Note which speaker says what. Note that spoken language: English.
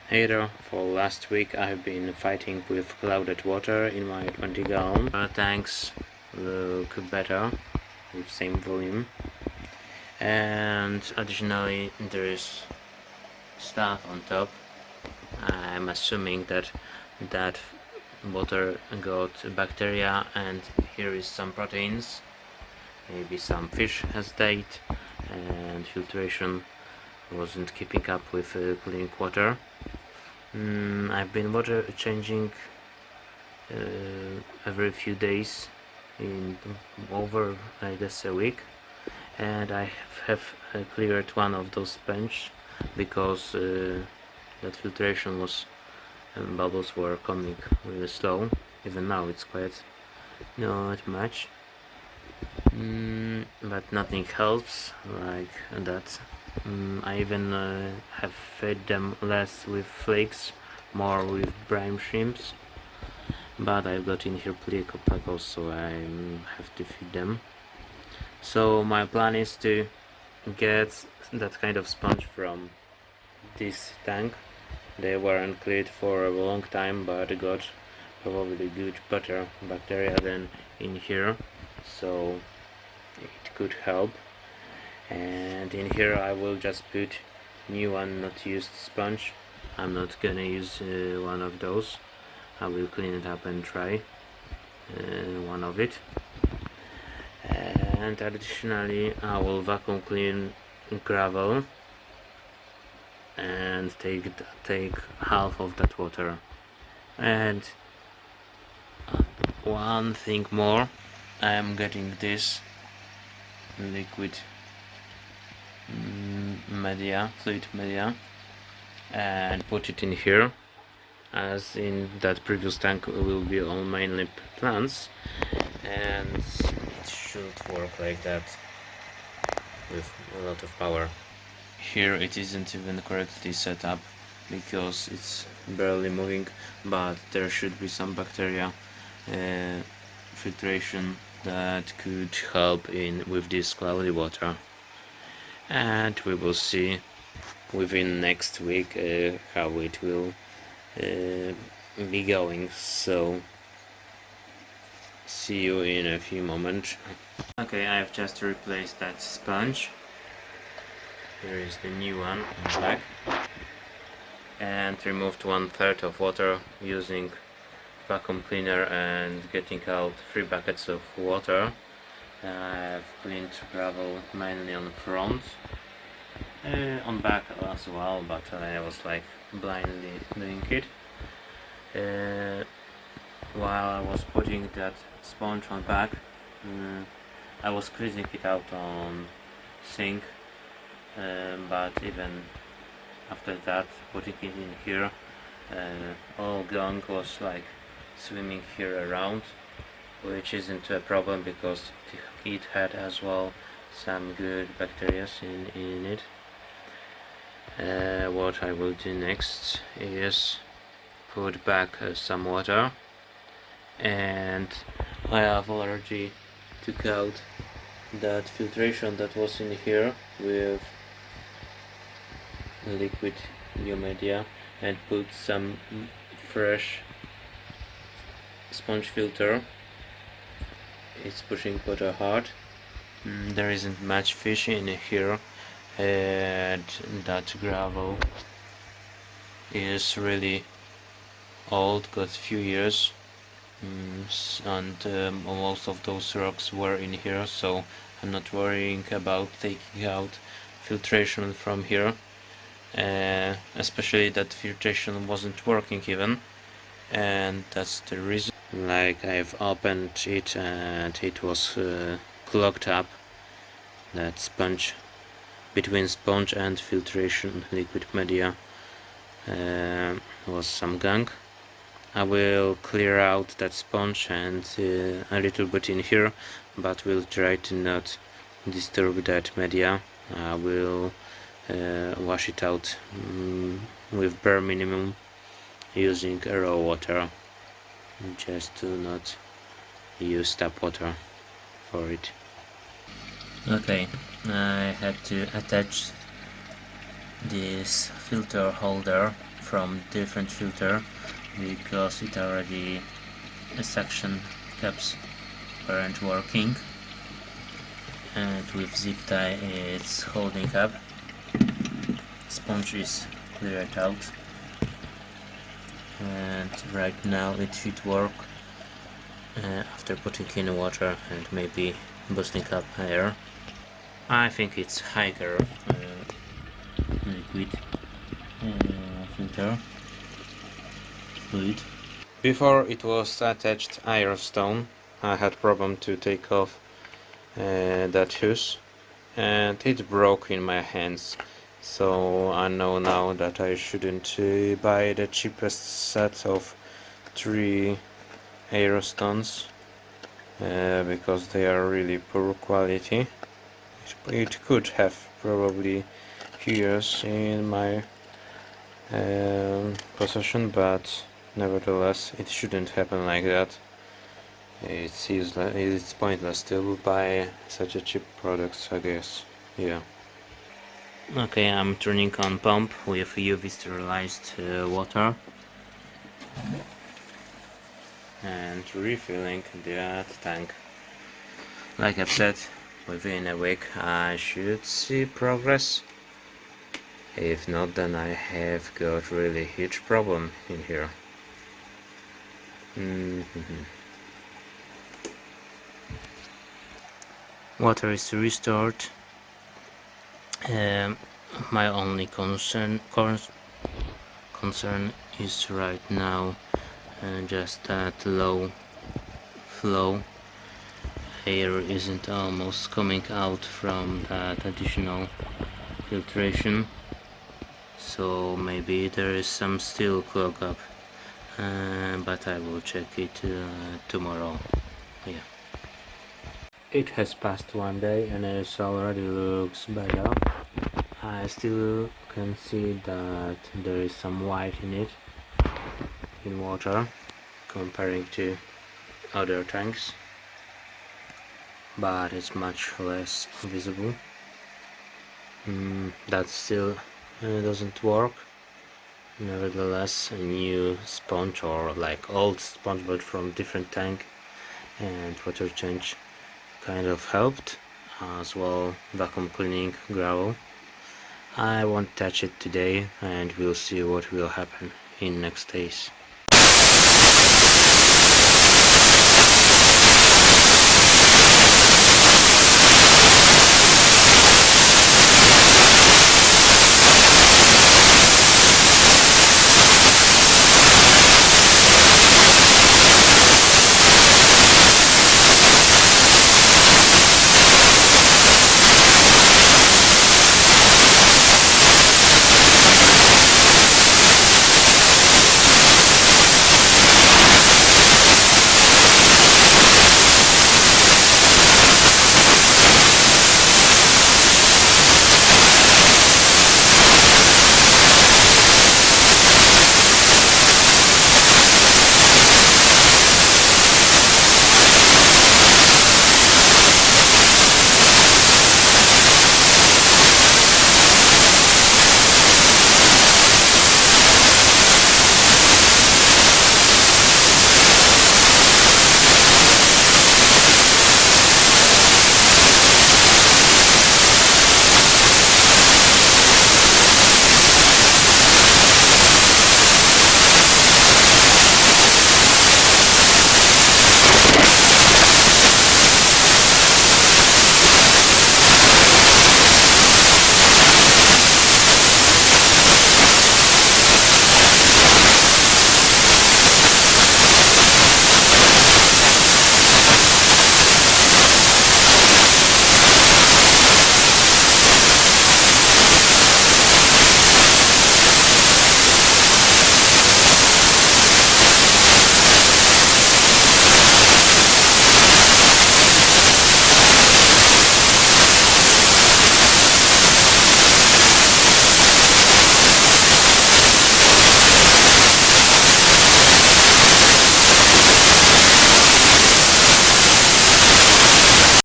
Speaker 1: Here, for last week I've been fighting with clouded water in my 20 gallon. Tanks look better with same volume, and additionally there is stuff on top. I'm assuming that water got bacteria, and here is some proteins. Maybe some fish has died and filtration wasn't keeping up with clean water. I've been water changing every few days in over, I guess, a week, and I have cleared one of those sponge because that filtration was bubbles were coming really slow. Even now it's quite not much, but nothing helps like that. I even have fed them less with flakes, more with brine shrimps, but I've got in here plico tacos, so I have to feed them. So my plan is to get that kind of sponge from this tank. They weren't cleared for a long time, but I got probably good better bacteria than in here, so it could help. And in here I will just put new one not used sponge. I'm not gonna use one of those. I will clean it up and try one of it. And additionally I will vacuum clean gravel and take half of that water. And one thing more, I am getting this liquid fluid media, and put it in here, as in that previous tank will be all mainly plants, and it should work like that with a lot of power. Here it isn't even correctly set up because it's barely moving, but there should be some bacteria filtration that could help with this cloudy water, and we will see within next week how it will be going. So see you in a few moments. Okay, I've just replaced that sponge. Here is the new one in the back, and removed 1/3 of water using vacuum cleaner and getting out 3 buckets of water. I've cleaned gravel mainly on the front, on back as well, but I was like blindly doing it. While I was putting that sponge on back, I was squeezing it out on sink, but even after that, putting it in here, all gunk was like swimming here around, which isn't a problem because it had as well some good bacteria in it. What I will do next is put back some water, and I have already took out that filtration that was in here with liquid new media and put some fresh sponge filter. It's pushing water hard. There isn't much fish in here, and that gravel is really old, got a few years, and most of those rocks were in here, so I'm not worrying about taking out filtration from here, especially that filtration wasn't working even, and that's the reason. Like, I've opened it and it was clogged up. That sponge, between sponge and filtration liquid media, was some gunk. I will clear out that sponge and a little bit in here, but we'll try to not disturb that media. I will wash it out with bare minimum using raw water, just to not use tap water for it. Okay, I had to attach this filter holder from different filter because it already suction caps weren't working, and with zip tie it's holding up. Sponge is cleared out, and right now it should work after putting in water and maybe boosting up air. I think it's higher liquid filter fluid. Before it was attached iron stone, I had problem to take off that hose, and it broke in my hands. So I know now that I shouldn't buy the cheapest set of 3 aerostones because they are really poor quality. It could have probably years in my possession, but nevertheless it shouldn't happen like that. It's pointless to buy such a cheap products, I guess. Yeah. Okay, I'm turning on pump with UV sterilized water and refilling that tank. Like I've said, within a week I should see progress. If not, then I have got really huge problem in here. Water is restored. My only concern is right now just that low flow. Air isn't almost coming out from that additional filtration, so maybe there is some still clog up, but I will check it tomorrow. Yeah. It has passed 1 day and it already looks better. I still can see that there is some white in it, in water, comparing to other tanks, but it's much less visible. That still doesn't work. Nevertheless, a new sponge, or like old sponge but from different tank, and water change kind of helped, as well vacuum cleaning gravel. I won't touch it today, and we'll see what will happen in next days.